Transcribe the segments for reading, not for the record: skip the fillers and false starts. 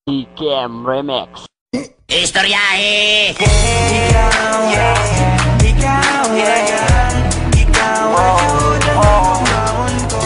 Ikem Remix. Istoryahe! Ikaw, ikaw, ikaw ay tunay na pagbaon ko.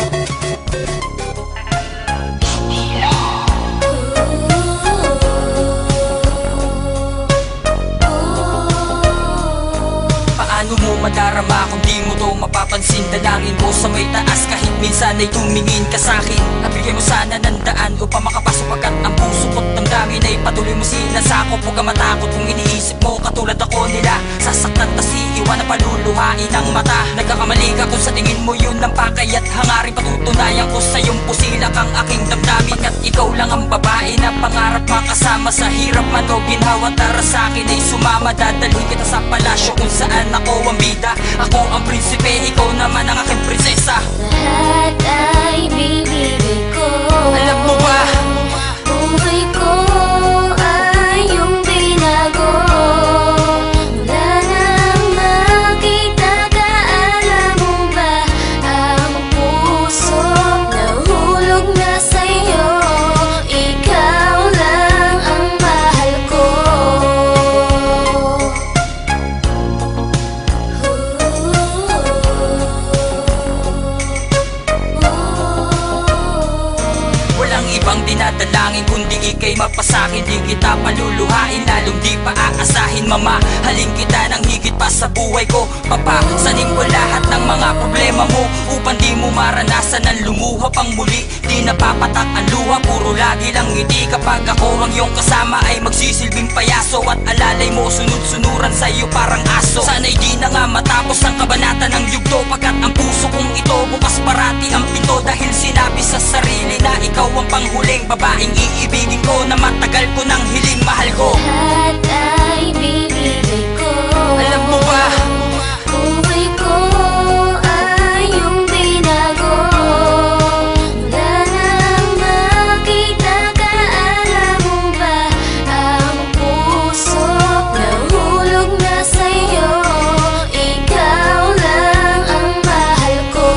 Paano mo madarama kung di mo to mapapansin? Dalangin ko sa may taas kahit minsan ay tumingin ka sa'kin. Nabigyan mo sana ng daan upang makapasok agad ang puso ko't damdamin ay patuloy mo sinasakop. Huwag ka matakot kung iniisip mo katulad ako nila. Sasaktan tas iiwan na paluluhain ang mata. Nagkakamali ka kung sa tingin mo yun ang pakay at hangarin. Patutunayan ko sa iyong pusila kang aking damdamin. At ikaw lang ang babae na pangarap makasama sa hirap man o ginhawa. Tara sa'kin ay sumama, dadalhin kita sa palasyo kung saan ako ang bida. Ako ang prinsipe, ikaw naman ang aking prinsesa. Lahat ay bibigay ko. Alam mo ba? Buhay ko ay iyong binago. Mula nang makita ka, alam mo ba? Ang puso nahulog na sa'yo. Ikaw lang ang mahal ko. Walang ibang dinadalangin kundi ika'y mapasakin. Di kita paluluhain, lalong di pa aasahin. Mamahalin kita ng higit pa sa buhay ko. Papasanin ko lahat ng mga problema mo upang di mo maranasan ang lumuha pang muli. Di napapatak ang luha, puro lagi lang ngiti. Kapag ako ang iyong kasama ay magsisilbing payaso. At alalay mo sunod-sunuran sa'yo parang aso. Sana'y di na nga matapos ang kabanata ng yugto. Pagkat ang puso kong ito bukas parati ang pinto. Dahil sinabi sa sarili na ikaw ang panghuling babaeng iibigin ko na matagal ko nang hiling. Mahal ko, Lahat ay bibigay ko. alam mo ba? Buhay ko ay iyong binago. Mula nang makita ka, alam mo ba? Ang puso nahulog na sa'yo. Ikaw lang ang mahal ko.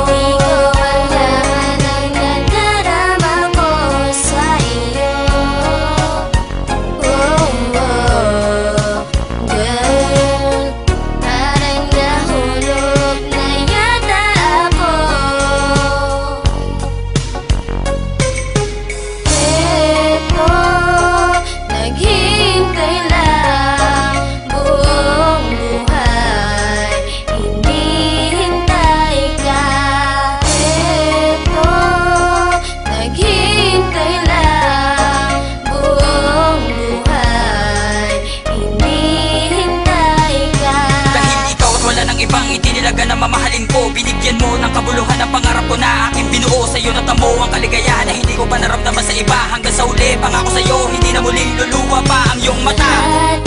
Ikaw ang lahat ng nadarama ko sa iyo. Girl, parang nahulog na yata ako. Eto, naghintay lang buong buhay, hinihintay ka. Eto, naghintay lang buong buhay, hinihintay ka. Dahil ikaw at wala nang ibang itinilaga na mamahalin ko. Binigyan mo ng kabuluhan ang pangarap ko na aking binuo. Sa'yo natamo ang kaligayahan na hindi ko pa naramdaman sa iba. Hanggang sa uli, pangako sa'yo, hindi na muling luluwa pa ang iyong mata. Lahat